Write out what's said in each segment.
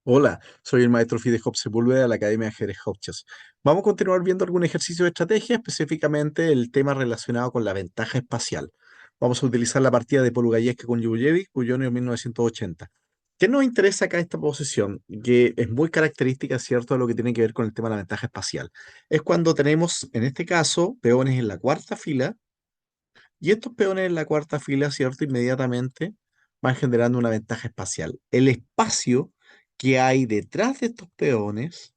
Hola, soy el maestro Fide Hop Sepúlveda de la Academia de Ajedrez Hopchas. Vamos a continuar viendo algún ejercicio de estrategia, específicamente el tema relacionado con la ventaja espacial. Vamos a utilizar la partida de Polugayeski con Yuyevic, cuyo año 1980. ¿Qué nos interesa acá esta posición? Que es muy característica, ¿cierto?, de lo que tiene que ver con el tema de la ventaja espacial. Es cuando tenemos, en este caso, peones en la cuarta fila, y estos peones en la cuarta fila, ¿cierto?, inmediatamente van generando una ventaja espacial. El espacio que hay detrás de estos peones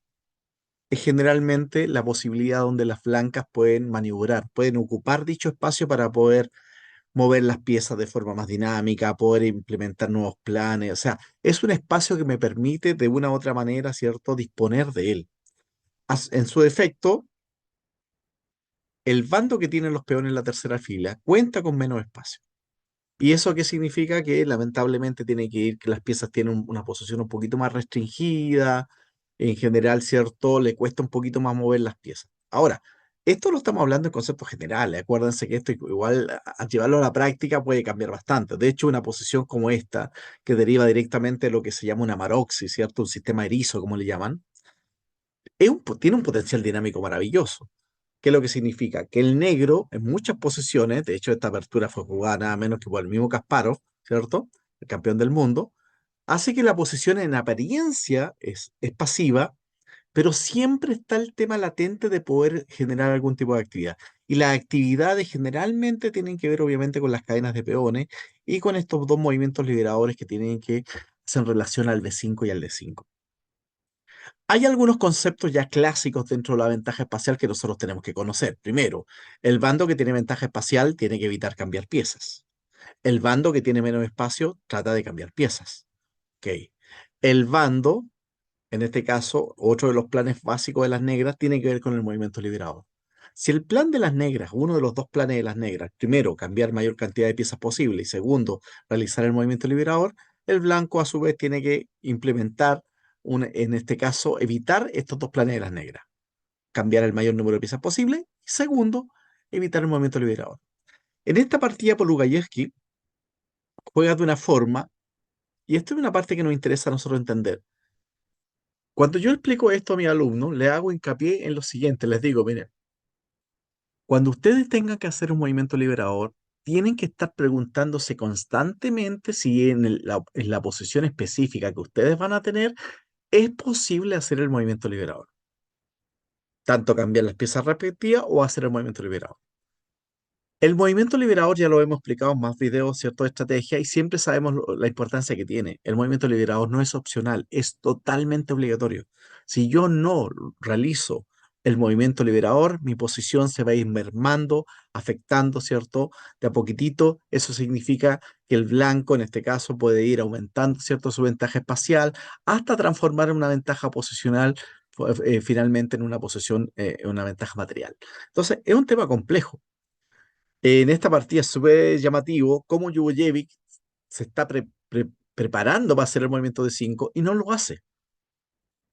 es generalmente la posibilidad donde las blancas pueden maniobrar, pueden ocupar dicho espacio para poder mover las piezas de forma más dinámica, poder implementar nuevos planes. O sea, es un espacio que me permite de una u otra manera, ¿cierto?, disponer de él. En su defecto, el bando que tienen los peones en la tercera fila cuenta con menos espacio. ¿Y eso qué significa? Que lamentablemente tiene que ir, que las piezas tienen una posición un poquito más restringida, en general, ¿cierto? Le cuesta un poquito más mover las piezas. Ahora, esto lo estamos hablando en conceptos generales. Acuérdense que esto igual al llevarlo a la práctica puede cambiar bastante. De hecho, una posición como esta, que deriva directamente de lo que se llama una maroxi, ¿cierto? Un sistema erizo, como le llaman, tiene un potencial dinámico maravilloso. ¿Qué es lo que significa? Que el negro, en muchas posiciones, de hecho, esta apertura fue jugada nada menos que por el mismo Kasparov, ¿cierto? El campeón del mundo, hace que la posición en apariencia es pasiva, pero siempre está el tema latente de poder generar algún tipo de actividad. Y las actividades generalmente tienen que ver, obviamente, con las cadenas de peones y con estos dos movimientos liberadores que tienen que hacer relación al B5 y al D5. Hay algunos conceptos ya clásicos dentro de la ventaja espacial que nosotros tenemos que conocer. Primero, el bando que tiene ventaja espacial tiene que evitar cambiar piezas. El bando que tiene menos espacio trata de cambiar piezas. Ok. El bando, en este caso, otro de los planes básicos de las negras, tiene que ver con el movimiento liberador. Si el plan de las negras, uno de los dos planes de las negras, primero, cambiar mayor cantidad de piezas posible y segundo, realizar el movimiento liberador, el blanco a su vez tiene que implementar, en este caso, evitar estos dos planes de las negras. Cambiar el mayor número de piezas posible y segundo, evitar el movimiento liberador. En esta partida, Polugayeski juega de una forma, y esto es una parte que nos interesa a nosotros entender. Cuando yo explico esto a mis alumnos, le hago hincapié en lo siguiente, les digo, miren, cuando ustedes tengan que hacer un movimiento liberador, tienen que estar preguntándose constantemente si en la posición específica que ustedes van a tener es posible hacer el movimiento liberador. Tanto cambiar las piezas respectivas o hacer el movimiento liberador. El movimiento liberador ya lo hemos explicado en más videos, ¿cierto? De estrategia y siempre sabemos la importancia que tiene. El movimiento liberador no es opcional, es totalmente obligatorio. Si yo no realizo el movimiento liberador, mi posición se va a ir mermando, afectando, ¿cierto? De a poquitito. Eso significa que el blanco, en este caso, puede ir aumentando, ¿cierto? Su ventaja espacial hasta transformar una ventaja posicional finalmente en una posición, en una ventaja material. Entonces, es un tema complejo. En esta partida es súper llamativo cómo Jugojevic se está preparando para hacer el movimiento de 5 y no lo hace.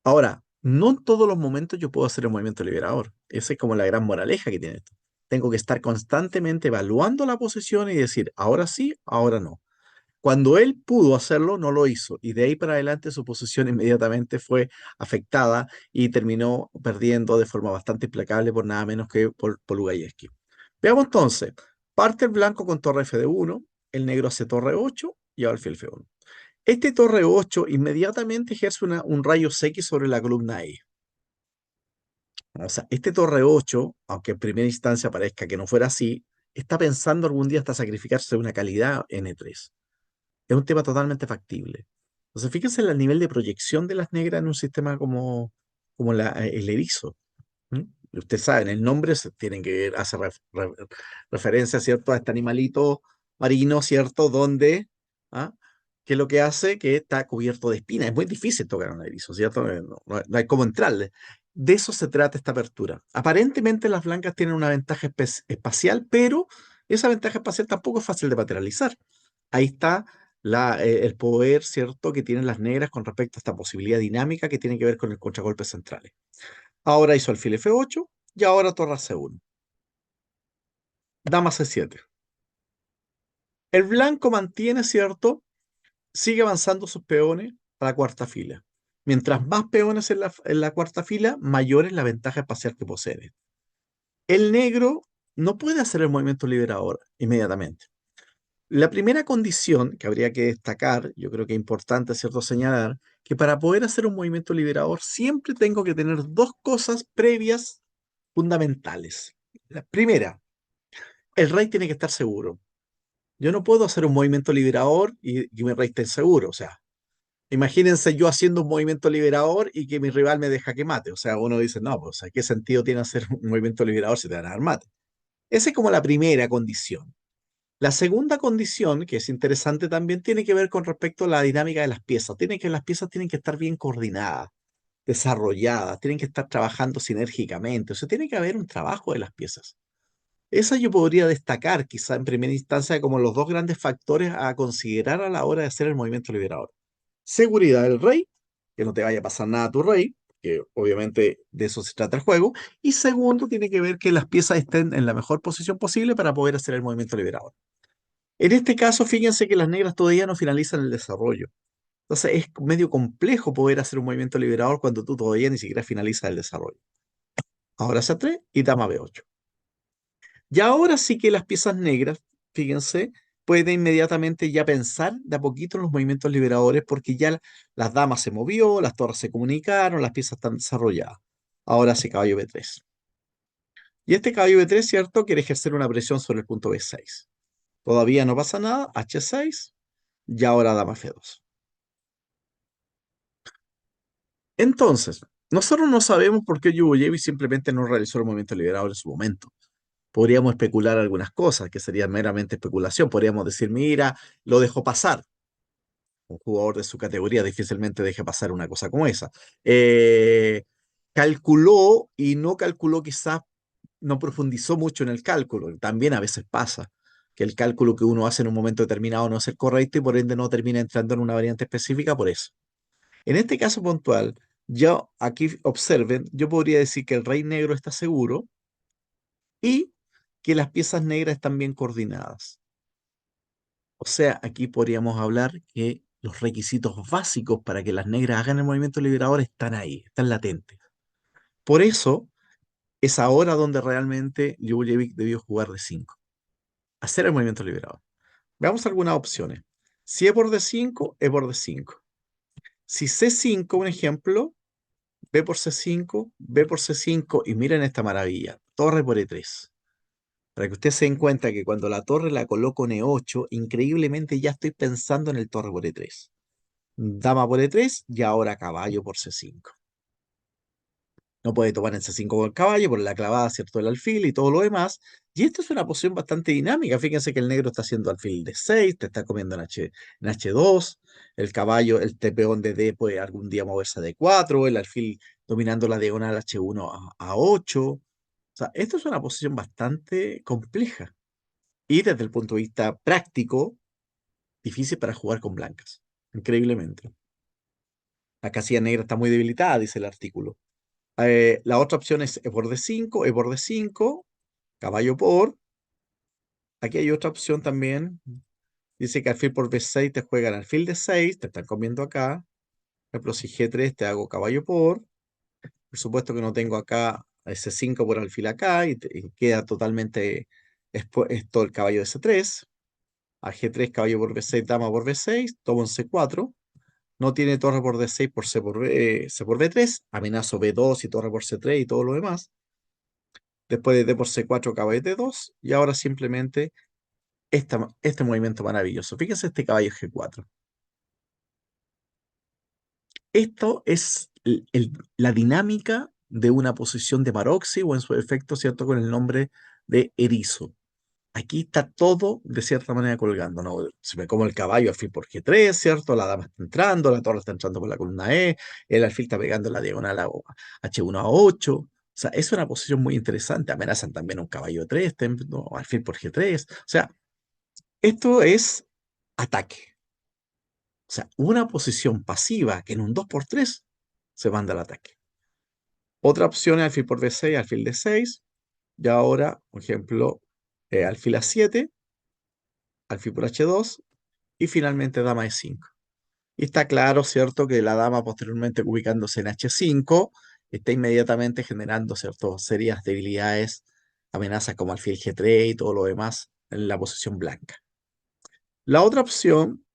Ahora, no en todos los momentos yo puedo hacer el movimiento liberador. Esa es como la gran moraleja que tiene esto. Tengo que estar constantemente evaluando la posición y decir, ahora sí, ahora no. Cuando él pudo hacerlo, no lo hizo. Y de ahí para adelante su posición inmediatamente fue afectada y terminó perdiendo de forma bastante implacable por nada menos que por Lugayevski. Veamos entonces. Parte el blanco con torre F de 1, el negro hace torre 8 y alfil F1. Este torre 8 inmediatamente ejerce un rayo X sobre la columna E. O sea, este torre 8, aunque en primera instancia parezca que no fuera así, está pensando algún día hasta sacrificarse una calidad N3. Es un tema totalmente factible. Entonces, fíjense en el nivel de proyección de las negras en un sistema como el erizo. ¿Mm? Y ustedes saben, el nombre tienen que ver, hace referencia, ¿cierto?, a este animalito marino, ¿cierto?, donde, ¿ah? ¿Qué es lo que hace? Que está cubierto de espinas. Es muy difícil tocar un erizo, ¿cierto? No hay cómo entrarle. De eso se trata esta apertura. Aparentemente las blancas tienen una ventaja espacial, pero esa ventaja espacial tampoco es fácil de materializar. Ahí está el poder, ¿cierto?, que tienen las negras con respecto a esta posibilidad dinámica que tiene que ver con el contragolpe central. Ahora hizo alfil F8 y ahora torre C1. Dama C7. El blanco mantiene, ¿cierto? Sigue avanzando sus peones a la cuarta fila. Mientras más peones en la cuarta fila, mayor es la ventaja espacial que posee. El negro no puede hacer el movimiento liberador inmediatamente. La primera condición que habría que destacar, yo creo que es importante, ¿cierto?, señalar, que para poder hacer un movimiento liberador siempre tengo que tener dos cosas previas fundamentales. La primera, el rey tiene que estar seguro. Yo no puedo hacer un movimiento liberador y que mi rey esté inseguro. O sea, imagínense yo haciendo un movimiento liberador y que mi rival me deja que mate. O sea, uno dice, no, pues, ¿qué sentido tiene hacer un movimiento liberador si te van a dar mate? Esa es como la primera condición. La segunda condición, que es interesante también, tiene que ver con respecto a la dinámica de las piezas. Las piezas tienen que estar bien coordinadas, desarrolladas, tienen que estar trabajando sinérgicamente. O sea, tiene que haber un trabajo de las piezas. Esa yo podría destacar quizá en primera instancia como los dos grandes factores a considerar a la hora de hacer el movimiento liberador. Seguridad del rey, que no te vaya a pasar nada a tu rey, que obviamente de eso se trata el juego. Y segundo, tiene que ver que las piezas estén en la mejor posición posible para poder hacer el movimiento liberador. En este caso, fíjense que las negras todavía no finalizan el desarrollo. Entonces es medio complejo poder hacer un movimiento liberador cuando tú todavía ni siquiera finalizas el desarrollo. Ahora C3 y dama B8. Y ahora sí que las piezas negras, fíjense, pueden inmediatamente ya pensar de a poquito en los movimientos liberadores porque ya las damas se movió, las torres se comunicaron, las piezas están desarrolladas. Ahora sí, caballo B3. Y este caballo B3, ¿cierto? Quiere ejercer una presión sobre el punto B6. Todavía no pasa nada, H6 y ahora dama F2. Entonces, nosotros no sabemos por qué Yugoyev simplemente no realizó el movimiento liberador en su momento. Podríamos especular algunas cosas, que serían meramente especulación. Podríamos decir, mira, lo dejó pasar. Un jugador de su categoría difícilmente deje pasar una cosa como esa. Eh, Calculó y no calculó, quizás no profundizó mucho en el cálculo. También a veces pasa que el cálculo que uno hace en un momento determinado no es el correcto y por ende no termina entrando en una variante específica por eso. En este caso puntual, yo aquí observen, yo podría decir que el rey negro está seguro y que las piezas negras están bien coordinadas. O sea, aquí podríamos hablar que los requisitos básicos para que las negras hagan el movimiento liberador están ahí, están latentes. Por eso es ahora donde realmente Djurjevic debió jugar de 5, hacer el movimiento liberador. Veamos algunas opciones. Si E por D5, E por D5. Si C5, un ejemplo, B por C5, B por C5, y miren esta maravilla, torre por E3. Para que ustedes se den cuenta que cuando la torre la coloco en E8, increíblemente ya estoy pensando en el torre por E3. Dama por E3 y ahora caballo por C5. No puede tomar en C5 con el caballo por la clavada, ¿cierto?, del alfil y todo lo demás. Y esto es una posición bastante dinámica. Fíjense que el negro está haciendo alfil de 6, te está comiendo en H2, el caballo, el peón de D puede algún día moverse a D4, el alfil dominando la diagonal H1 a 8. O sea, esto es una posición bastante compleja y desde el punto de vista práctico, difícil para jugar con blancas, increíblemente. La casilla negra está muy debilitada, dice el artículo. La otra opción es E por D5, E por D5, caballo por. Aquí hay otra opción también. Dice que alfil por B6 te juegan alfil D6, te están comiendo acá. Por ejemplo, si G3 te hago caballo por. Por supuesto que no tengo acá ese 5 por alfil acá y queda totalmente esto el caballo de C3. A G3, caballo por B6, dama por B6, tomo en C4. No tiene torre por D6 por C por B3. Amenazo B2 y torre por C3 y todo lo demás. Después de D por C4, caballo D2, y ahora simplemente este movimiento maravilloso. Fíjense este caballo G4. Esto es la dinámica de una posición de Maroczy o en su efecto, ¿cierto?, con el nombre de erizo. Aquí está todo de cierta manera colgando, ¿no? Se me como el caballo alfil por G3, ¿cierto? La dama está entrando, la torre está entrando por la columna E, el alfil está pegando la diagonal a H1 a 8. O sea, es una posición muy interesante. Amenazan también un caballo de 3, ¿no? Alfil por G3. O sea, esto es ataque. O sea, una posición pasiva que en un 2 por 3 se manda al ataque. Otra opción es alfil por D6, alfil D6. Y ahora, por ejemplo, alfil A7, alfil por H2 y finalmente dama E5. Y está claro, ¿cierto?, que la dama posteriormente ubicándose en H5 está inmediatamente generando, ¿cierto?, serias debilidades, amenazas como alfil G3 y todo lo demás en la posición blanca. La otra opción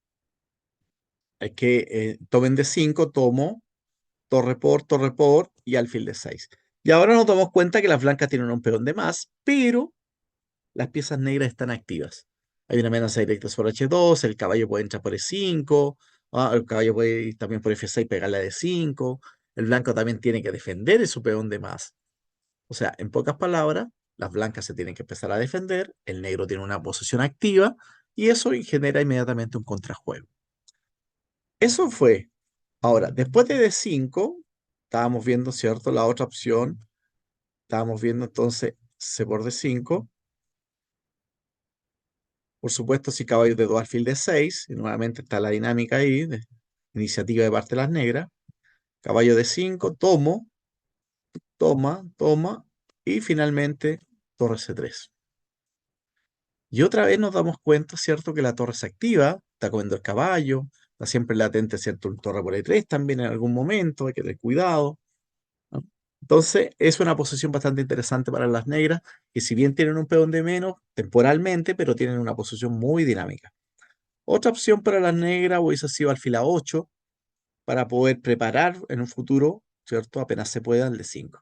es que tomen D5, tomo, torre por y alfil D6. Y ahora nos damos cuenta que las blancas tienen un peón de más, pero las piezas negras están activas. Hay una amenaza directa sobre H2, el caballo puede entrar por E5, el caballo puede ir también por F6 y pegarle a D5, el blanco también tiene que defender su peón de más. O sea, en pocas palabras, las blancas se tienen que empezar a defender, el negro tiene una posición activa y eso genera inmediatamente un contrajuego. Eso fue. Ahora, después de D5, estábamos viendo, ¿cierto? La otra opción, estábamos viendo entonces C por D5. Por supuesto, si caballo de 2 alfil de 6, y nuevamente está la dinámica ahí, de iniciativa de parte de las negras. Caballo de 5, tomo, toma, y finalmente torre C3. Y otra vez nos damos cuenta, ¿cierto?, que la torre se activa, está comiendo el caballo, está siempre latente, ¿cierto?, un torre por E3 también en algún momento, hay que tener cuidado, ¿no? Entonces, es una posición bastante interesante para las negras, que si bien tienen un peón de menos temporalmente, pero tienen una posición muy dinámica. Otra opción para las negras hubiese sido alfil A8 para poder preparar en un futuro, ¿cierto? Apenas se pueda el D5.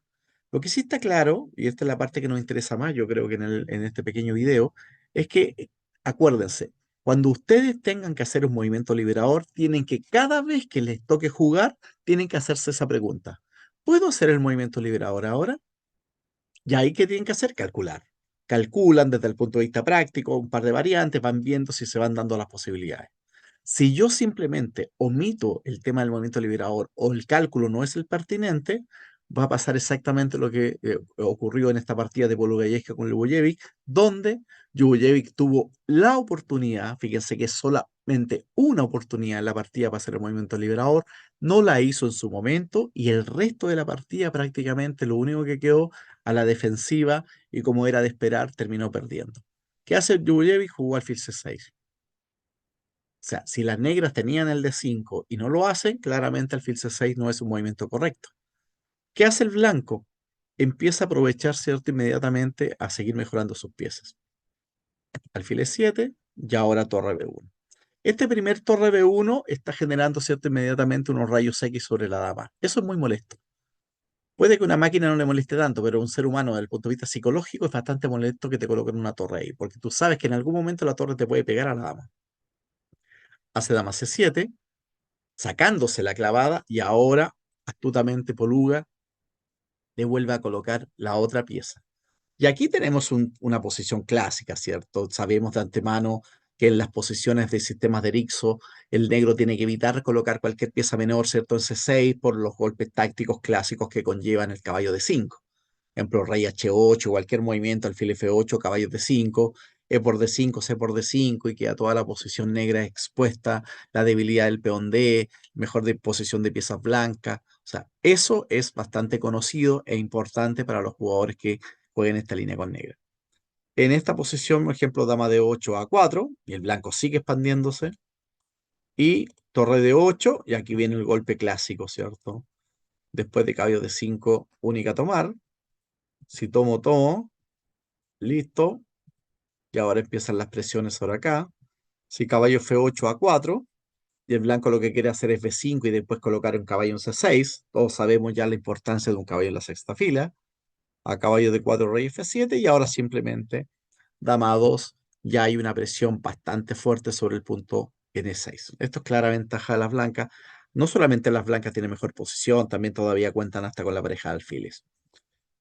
Lo que sí está claro, y esta es la parte que nos interesa más, yo creo que en este pequeño video, es que acuérdense, cuando ustedes tengan que hacer un movimiento liberador, tienen que cada vez que les toque jugar, tienen que hacerse esa pregunta. ¿Puedo hacer el movimiento liberador ahora? Y ahí, ¿qué tienen que hacer? Calcular. Calculan desde el punto de vista práctico un par de variantes, van viendo si se van dando las posibilidades. Si yo simplemente omito el tema del movimiento liberador o el cálculo no es el pertinente, va a pasar exactamente lo que ocurrió en esta partida de Polo Gallesca con Lubojevic, donde Lubojevic tuvo la oportunidad, fíjense que es solamente una oportunidad en la partida para hacer el movimiento liberador, no la hizo en su momento y el resto de la partida prácticamente lo único que quedó a la defensiva y como era de esperar terminó perdiendo. ¿Qué hace Lubojevic? Jugó alfil C6. O sea, si las negras tenían el D5 y no lo hacen, claramente alfil C6 no es un movimiento correcto. ¿Qué hace el blanco? Empieza a aprovechar, ¿cierto? Inmediatamente a seguir mejorando sus piezas. Alfil E7 y ahora torre B1. Este primer torre B1 está generando, ¿cierto? Inmediatamente unos rayos X sobre la dama. Eso es muy molesto. Puede que una máquina no le moleste tanto, pero un ser humano desde el punto de vista psicológico es bastante molesto que te coloquen una torre ahí, porque tú sabes que en algún momento la torre te puede pegar a la dama. Hace dama C7, sacándose la clavada y ahora astutamente Poluga le vuelve a colocar la otra pieza. Y aquí tenemos una posición clásica, ¿cierto? Sabemos de antemano que en las posiciones de sistemas de Erixo el negro tiene que evitar colocar cualquier pieza menor, ¿cierto?, en C6 por los golpes tácticos clásicos que conllevan el caballo de 5. Ejemplo, rey H8, cualquier movimiento, alfil F8, caballo D5, E por D5, C por D5, y queda toda la posición negra expuesta, la debilidad del peón D, mejor disposición de piezas blancas. O sea, eso es bastante conocido e importante para los jugadores que jueguen esta línea con negra. En esta posición, por ejemplo, dama de 8 a 4, y el blanco sigue expandiéndose, y torre de 8, y aquí viene el golpe clásico, ¿cierto? Después de caballo de 5, única a tomar. Si tomo, tomo. Listo. Y ahora empiezan las presiones sobre acá. Si caballo F8 a 4, y el blanco lo que quiere hacer es B5 y después colocar un caballo en C6. Todos sabemos ya la importancia de un caballo en la sexta fila. A caballo de 4, rey F7, y ahora simplemente dama a 2, ya hay una presión bastante fuerte sobre el punto N6. Esto es clara ventaja de las blancas. No solamente las blancas tienen mejor posición, también todavía cuentan hasta con la pareja de alfiles.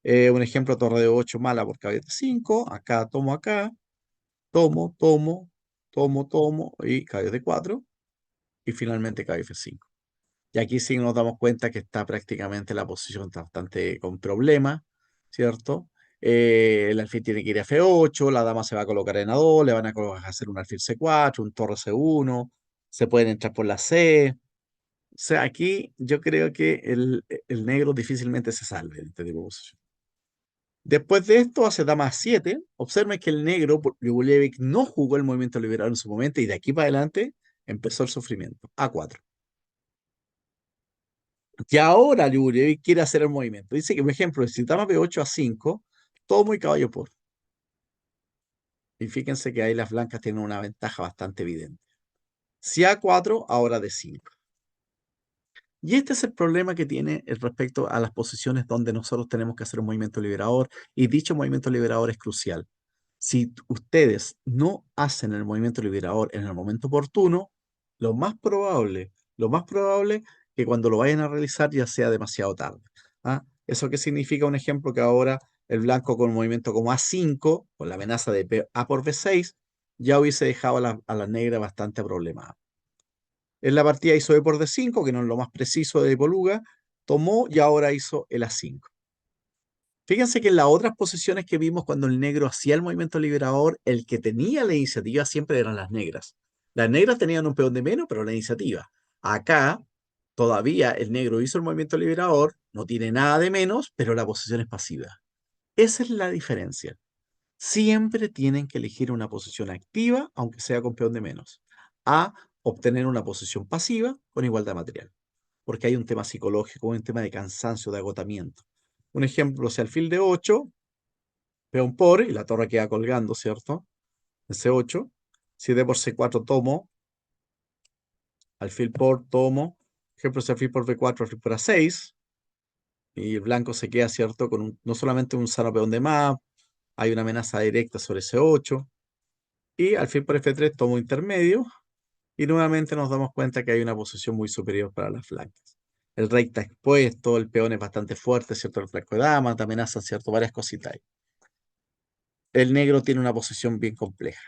Un ejemplo, torre de 8 mala por caballo de 5. Acá, tomo, y caballo de 4. Y finalmente caballo F5. Y aquí sí nos damos cuenta que está prácticamente la posición está bastante con problemas, ¿cierto? El alfil tiene que ir a F8, la dama se va a colocar en A2, le van a hacer un alfil C4, un torre C1, se pueden entrar por la C. O sea, aquí yo creo que el negro difícilmente se salve de este tipo de posición. Después de esto hace dama A7. Observen que el negro, Yugulevic, no jugó el movimiento liberal en su momento y de aquí para adelante empezó el sufrimiento. A4. Y ahora Liurevic quiere hacer el movimiento. Dice que, por ejemplo, si dama B8 a 5, tomo y caballo por. Y fíjense que ahí las blancas tienen una ventaja bastante evidente. Si A4, ahora D5. Y este es el problema que tiene respecto a las posiciones donde nosotros tenemos que hacer un movimiento liberador, y dicho movimiento liberador es crucial. Si ustedes no hacen el movimiento liberador en el momento oportuno, lo más probable que cuando lo vayan a realizar ya sea demasiado tarde. ¿Ah? ¿Eso qué significa? Un ejemplo que ahora el blanco con un movimiento como A5, con la amenaza de A por B6, ya hubiese dejado a la negra bastante problemada. En la partida hizo E por D5, que no es lo más preciso de Poluga, tomó y ahora hizo el A5. Fíjense que en las otras posiciones que vimos cuando el negro hacía el movimiento liberador, el que tenía la iniciativa siempre eran las negras. Las negras tenían un peón de menos, pero la iniciativa. Acá, todavía el negro hizo el movimiento liberador, no tiene nada de menos, pero la posición es pasiva. Esa es la diferencia. Siempre tienen que elegir una posición activa, aunque sea con peón de menos, a obtener una posición pasiva con igualdad material, porque hay un tema psicológico, un tema de cansancio, de agotamiento. Un ejemplo, si alfil de 8, peón por, y la torre queda colgando, ¿cierto? En C8, si D por C4 tomo, alfil por tomo, ejemplo, si alfil por B4, alfil por A6, y el blanco se queda, ¿cierto? Con no solamente un sano peón de más, hay una amenaza directa sobre C8, y alfil por F3 tomo intermedio, y nuevamente nos damos cuenta que hay una posición muy superior para las blancas. El rey está expuesto, el peón es bastante fuerte, ¿cierto? El flanco de damas, te amenazan, ¿cierto? Varias cositas ahí. El negro tiene una posición bien compleja.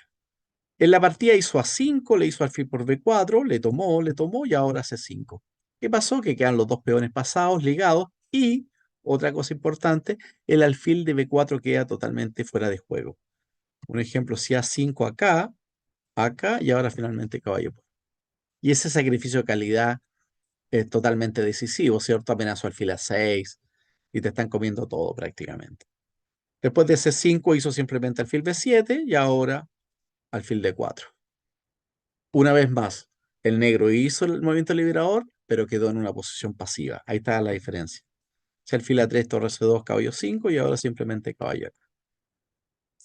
En la partida hizo A5, le hizo alfil por B4, le tomó y ahora C5. ¿Qué pasó? Que quedan los dos peones pasados, ligados, y, otra cosa importante, el alfil de B4 queda totalmente fuera de juego. Un ejemplo, si A5 acá, acá y ahora finalmente caballo. Y ese sacrificio de calidad es totalmente decisivo, ¿cierto? Amenazó alfil A6 y te están comiendo todo prácticamente. Después de C5 hizo simplemente alfil B7 y ahora alfil D4. Una vez más, el negro hizo el movimiento liberador, pero quedó en una posición pasiva. Ahí está la diferencia. Si alfil A3, torre C2, caballo 5 y ahora simplemente caballo acá.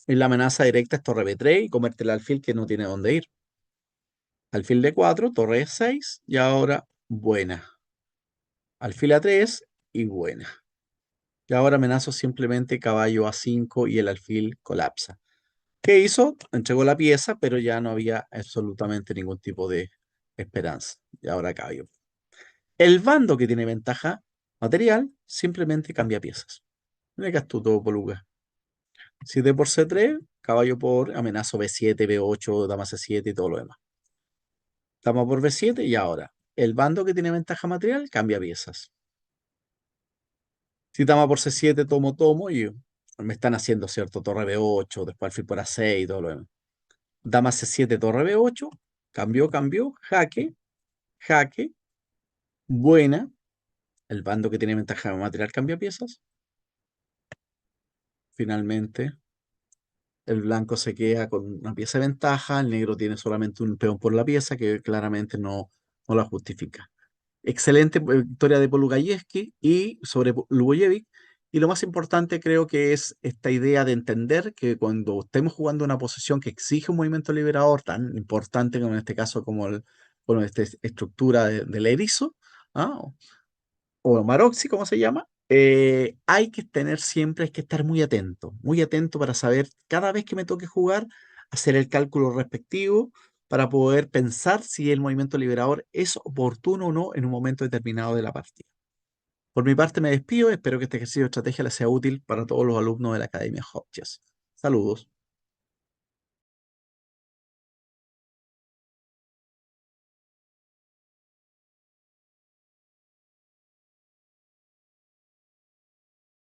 Y la amenaza directa es torre B3 y comerte el alfil que no tiene dónde ir. Alfil D4, torre E6 y ahora buena. Alfil A3 y buena. Y ahora amenazo simplemente caballo A5 y el alfil colapsa. ¿Qué hizo? Entregó la pieza, pero ya no había absolutamente ningún tipo de esperanza. Y ahora caballo. El bando que tiene ventaja material simplemente cambia piezas. Mira que astuto, Poluga. Si D por C3, caballo por amenazo B7, B8, dama C7 y todo lo demás. Dama por B7 y ahora el bando que tiene ventaja material cambia piezas. Si dama por C7, tomo y me están haciendo, ¿cierto? Torre B8, después alfil por A6 y todo lo demás. Dama C7, torre B8, cambió, jaque, buena. El bando que tiene ventaja material cambia piezas. Finalmente, el blanco se queda con una pieza de ventaja, el negro tiene solamente un peón por la pieza que claramente no la justifica. Excelente victoria de Polugayeski y sobre Lubojevic. Y lo más importante creo que es esta idea de entender que cuando estemos jugando una posición que exige un movimiento liberador tan importante como en este caso como bueno, esta estructura del erizo, ¿ah? O Maroxy, como se llama, hay que tener siempre, hay que estar muy atento para saber cada vez que me toque jugar, hacer el cálculo respectivo para poder pensar si el movimiento liberador es oportuno o no en un momento determinado de la partida. Por mi parte me despido, espero que este ejercicio de estrategia les sea útil para todos los alumnos de la Academia Hotchess. Saludos.